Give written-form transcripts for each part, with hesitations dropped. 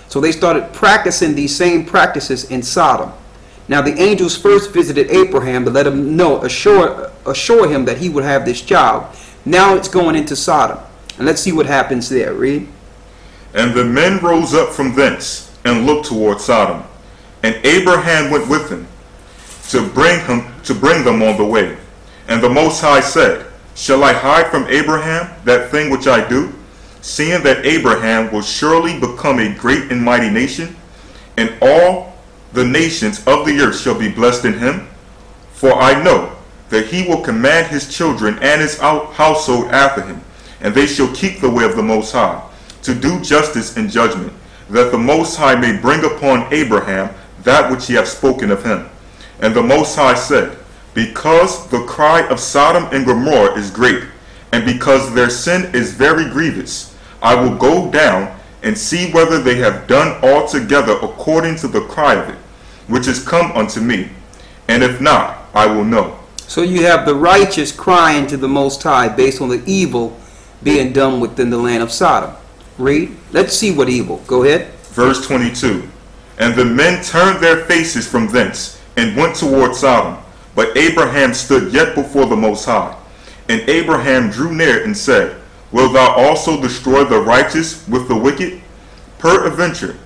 So they started practicing these same practices in Sodom. Now the angels first visited Abraham to let him know, assure him that he would have this child. Now it's going into Sodom. And let's see what happens there. Read. And the men rose up from thence and looked toward Sodom. And Abraham went with them to bring them on the way. And the Most High said, Shall I hide from Abraham that thing which I do, seeing that Abraham will surely become a great and mighty nation, and all the nations of the earth shall be blessed in him? For I know that he will command his children and his household after him, and they shall keep the way of the Most High, to do justice and judgment, that the Most High may bring upon Abraham that which he hath spoken of him. And the Most High said, Because the cry of Sodom and Gomorrah is great, and because their sin is very grievous, I will go down and see whether they have done altogether according to the cry of it, which is come unto me. And if not, I will know. So you have the righteous crying to the Most High based on the evil being done within the land of Sodom. Read. Let's see what evil. Go ahead. Verse 22. And the men turned their faces from thence and went toward Sodom. But Abraham stood yet before the Most High. And Abraham drew near and said, Wilt thou also destroy the righteous with the wicked? Peradventure,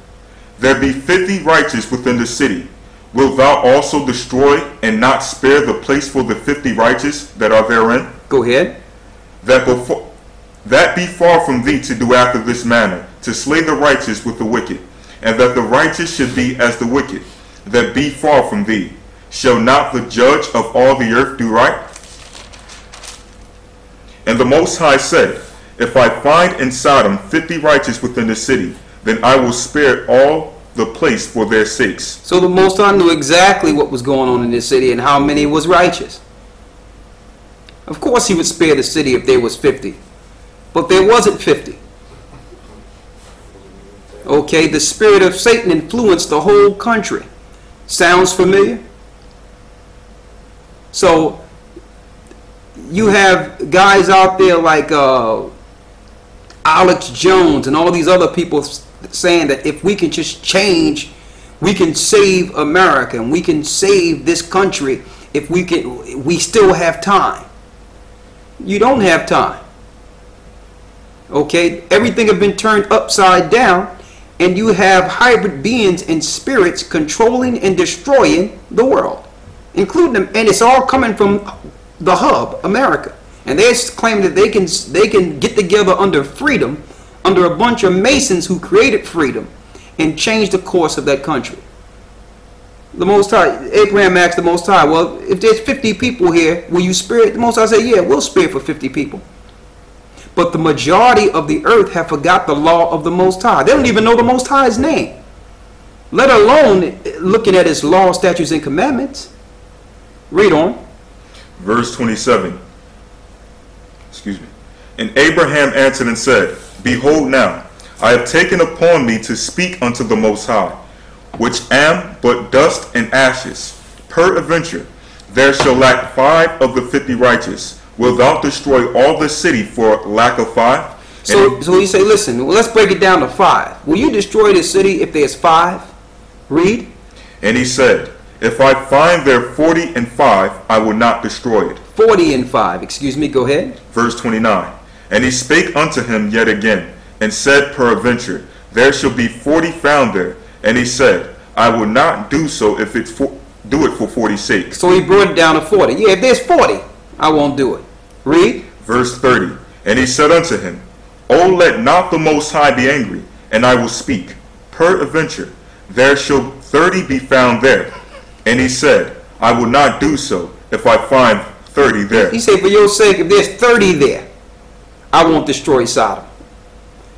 there be 50 righteous within the city. Wilt thou also destroy and not spare the place for the 50 righteous that are therein? Go ahead. That be far from thee to do after this manner, to slay the righteous with the wicked, and that the righteous should be as the wicked, that be far from thee. Shall not the judge of all the earth do right? And the Most High said, If I find in Sodom 50 righteous within the city, then I will spare all the place for their sakes. So the Most High knew exactly what was going on in this city and how many was righteous. Of course he would spare the city if there was 50. But there wasn't 50. Okay, the spirit of Satan influenced the whole country. Sounds familiar? So you have guys out there like Alex Jones and all these other people saying that if we can just change, we can save America and we can save this country if we still have time. You don't have time. Okay, everything has been turned upside down, and you have hybrid beings and spirits controlling and destroying the world, including them, and it's all coming from the hub, America. And they're claiming that they can get together under freedom, under a bunch of Masons who created freedom, and change the course of that country. The Most High, Abraham asked the Most High, well, if there's 50 people here, will you spare it? The Most High said, yeah, we'll spare for 50 people. But the majority of the earth have forgot the law of the Most High. They don't even know the Most High's name, let alone looking at his law, statutes, and commandments. Read on. Verse 27. Excuse me. And Abraham answered and said, Behold now, I have taken upon me to speak unto the Most High, which am but dust and ashes. Peradventure, there shall lack 5 of the 50 righteous. Wilt thou destroy all the city for lack of 5? So he say, listen, well, let's break it down to 5. Will you destroy the city if there's 5? Read. And he said, If I find there 40 and 5, I will not destroy it. 40 and 5, excuse me, go ahead. Verse 29. And he spake unto him yet again, and said, Peradventure, there shall be 40 found there. And he said, I will not do so if do it for 40's sake. So he brought it down to 40. Yeah, if there's 40, I won't do it. Read. Verse 30. And he said unto him, O let not the Most High be angry, and I will speak. Peradventure, there shall 30 be found there. And he said, I will not do so if I find 30 there. He said, for your sake, if there's 30 there, I won't destroy Sodom.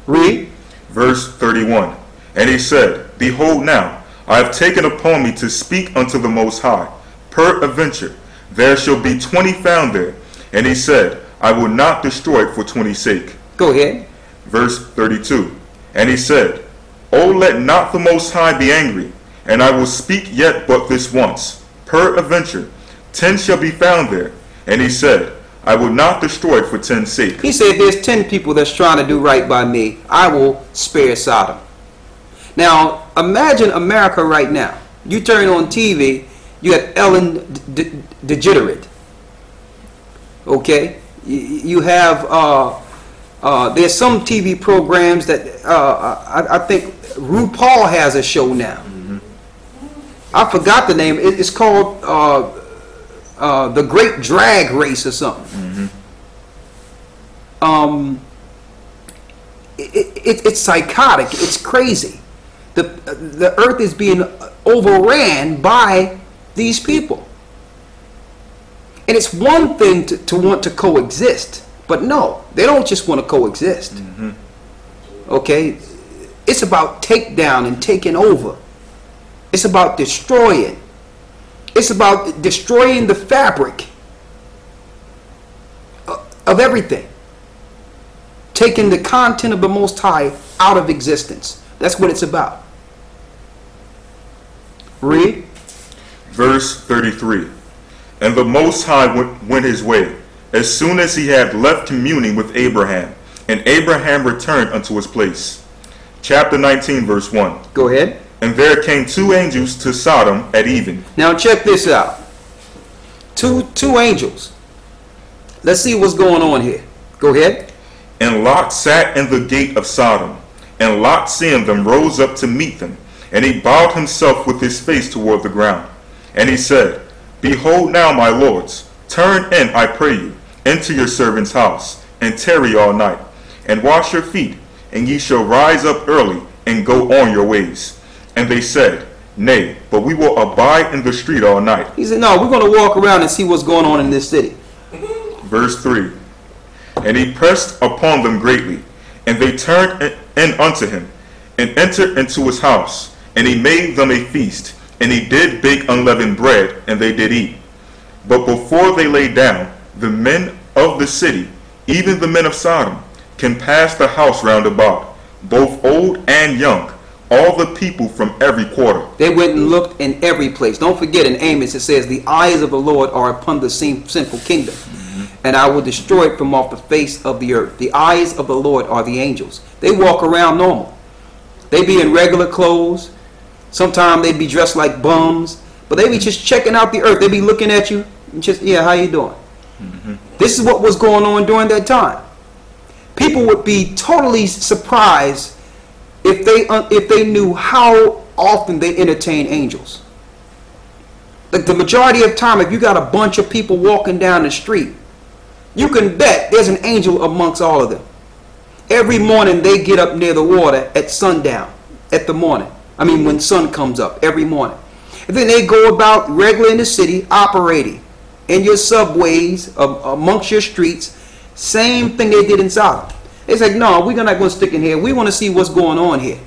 Read. Verse 31. And he said, Behold now, I have taken upon me to speak unto the Most High. Peradventure, there shall be 20 found there. And he said, I will not destroy it for 20's sake. Go ahead. Verse 32. And he said, O let not the Most High be angry, and I will speak yet but this once. Peradventure, 10 shall be found there. And he said, I will not destroy it for 10's sake. He said, there's 10 people that's trying to do right by me, I will spare Sodom. Now, imagine America right now. You turn on TV, you have Ellen DeGeneres. Okay? You have, there's some TV programs that, I think RuPaul has a show now. I forgot the name. It's called The Great Drag Race or something. It's psychotic. It's crazy. The earth is being overran by these people. And it's one thing to want to coexist, but no, they don't just want to coexist. Okay? It's about takedown and taking over. It's about destroying. It's about destroying the fabric of everything. Taking the content of the Most High out of existence. That's what it's about. Read. Verse 33. And the Most High went his way, as soon as he had left communing with Abraham, and Abraham returned unto his place. Chapter 19, verse 1. Go ahead. And there came two angels to Sodom at even. Now check this out. Two angels. Let's see what's going on here. Go ahead. And Lot sat in the gate of Sodom, and Lot, seeing them, rose up to meet them, and he bowed himself with his face toward the ground. And he said, Behold now, my lords, turn in, I pray you, into your servant's house, and tarry all night, and wash your feet, and ye shall rise up early, and go on your ways. And they said, Nay, but we will abide in the street all night. He said, no, we're going to walk around and see what's going on in this city. Verse 3. And he pressed upon them greatly, and they turned in unto him, and entered into his house, and he made them a feast, and he did bake unleavened bread, and they did eat. But before they lay down, the men of the city, even the men of Sodom, compassed the house round about, both old and young, all the people from every quarter. They went and looked in every place. Don't forget in Amos it says, the eyes of the Lord are upon the sinful kingdom, and I will destroy it from off the face of the earth. The eyes of the Lord are the angels. They walk around normal. They be in regular clothes. Sometimes they be dressed like bums, but they be just checking out the earth. They be looking at you and just, yeah, how you doing? This is what was going on during that time. People would be totally surprised if they knew how often they entertain angels. Like the majority of time, if you got a bunch of people walking down the street, you can bet there's an angel amongst all of them. Every morning they get up near the water at sundown, at the morning. I mean when sun comes up, every morning. And then they go about regular in the city, operating in your subways, amongst your streets. Same thing they did in Sodom. They said, no, we're not going to stick in here. We want to see what's going on here.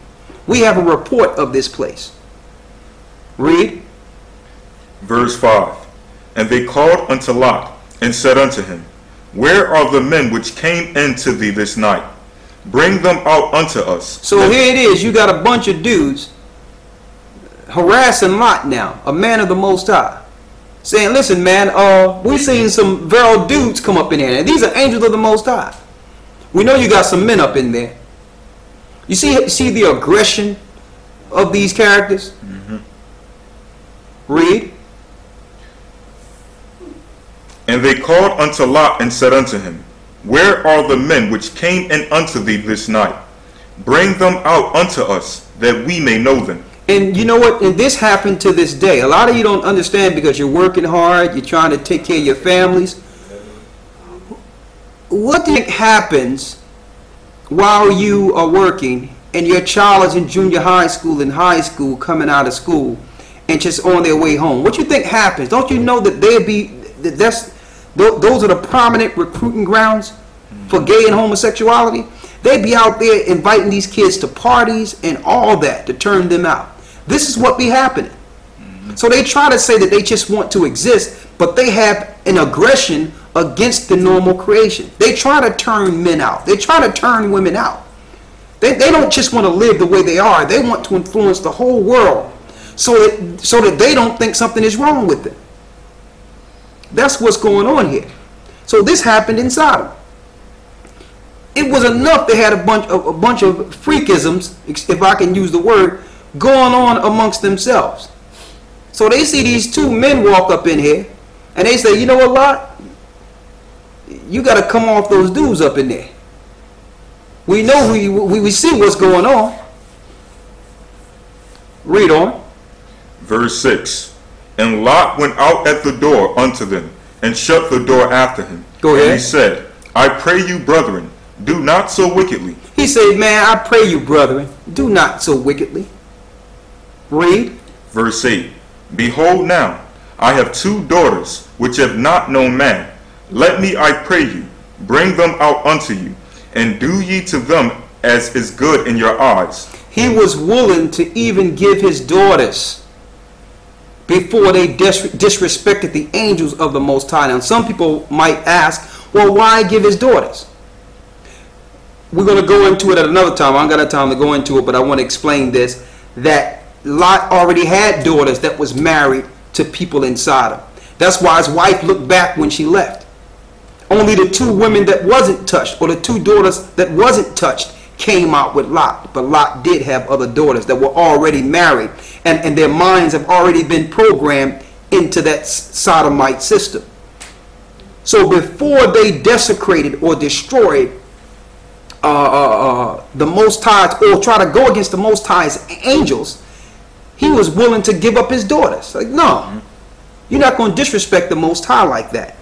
We have a report of this place. Read. Verse 5. And they called unto Lot, and said unto him, Where are the men which came into thee this night? Bring them out unto us. So here it is. You got a bunch of dudes harassing Lot now, a man of the Most High, saying, listen, man, we've seen some virile dudes come up in here, and these are angels of the Most High. We know you got some men up in there. You see the aggression of these characters? Read. And they called unto Lot, and said unto him, Where are the men which came in unto thee this night? Bring them out unto us, that we may know them. And you know what? And this happened to this day. A lot of you don't understand because you're working hard. You're trying to take care of your families. What do you think happens while you are working and your child is in junior high school and high school, coming out of school and just on their way home? What do you think happens? Don't you know that those are the prominent recruiting grounds for gay and homosexuality? They'd be out there inviting these kids to parties and all that to turn them out. This is what be happening. So they try to say that they just want to exist, but they have an aggression against the normal creation. They try to turn men out. They try to turn women out. They don't just want to live the way they are. They want to influence the whole world so that they don't think something is wrong with them. That's what's going on here. So this happened in Sodom. it was enough they had a bunch of freakisms, if I can use the word, going on amongst themselves. So they see these two men walk up in here, and they say, you know what, Lot? You got to come off those dudes up in there. We know we see what's going on. Read on. Verse 6. And Lot went out at the door unto them, and shut the door after him. Go ahead. And he said, I pray you, brethren, do not so wickedly. He said, man, I pray you, brethren, do not so wickedly. Read. Verse 8. Behold now, I have 2 daughters, which have not known man. Let me, I pray you, bring them out unto you, and do ye to them as is good in your eyes. He was willing to even give his daughters before they disrespected the angels of the Most High. Now, some people might ask, well, why give his daughters? We're going to go into it at another time. I don't got time to go into it, but I want to explain this, that Lot already had daughters that was married to people in Sodom. That's why his wife looked back when she left. Only the 2 women that wasn't touched, or the 2 daughters that wasn't touched, came out with Lot. But Lot did have other daughters that were already married, and their minds have already been programmed into that sodomite system. So before they desecrated or destroyed the Most High, or try to go against the Most High's angels, he was willing to give up his daughters. Like, no, you're not going to disrespect the Most High like that.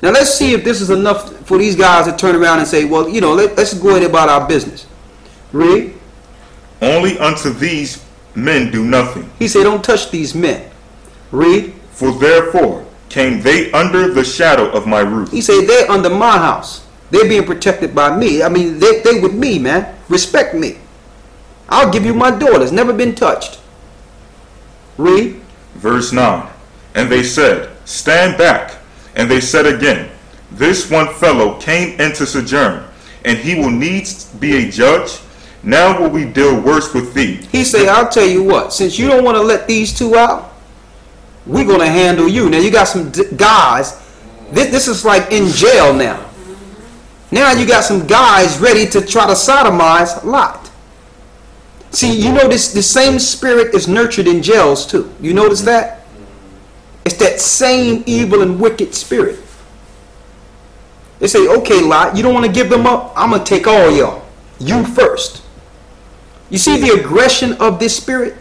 Now let's see if this is enough for these guys to turn around and say, well, you know, let's go ahead about our business. Read. Only unto these men do nothing. He said, don't touch these men. Read. For therefore came they under the shadow of my roof. He said, they're under my house. They're being protected by me. I mean, they with me, man. Respect me. I'll give you my daughters. Never been touched. Read. Verse 9. And they said, stand back. And they said again, this one fellow came into sojourn, and he will needs be a judge. Now will we deal worse with thee. He said, I'll tell you what, since you don't want to let these 2 out, we're going to handle you. Now you got some guys, this is like in jail now. Now you got some guys ready to try to sodomize Lot. See, you know this same spirit is nurtured in jails too. You notice that? It's that same evil and wicked spirit. They say, okay, Lot, you don't want to give them up? I'm going to take all y'all. You first. You see the aggression of this spirit?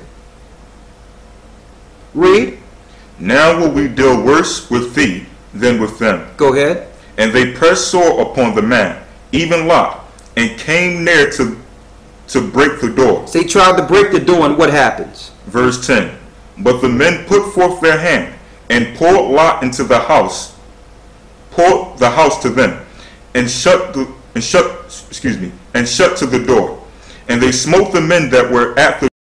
Read. Now will we deal worse with thee than with them. Go ahead. And they pressed sore upon the man, even Lot, and came near to break the door. So they tried to break the door, and what happens? Verse 10. But the men put forth their hand, and poured Lot into the house, poured the house to them, and shut to the door. And they smote the men that were at the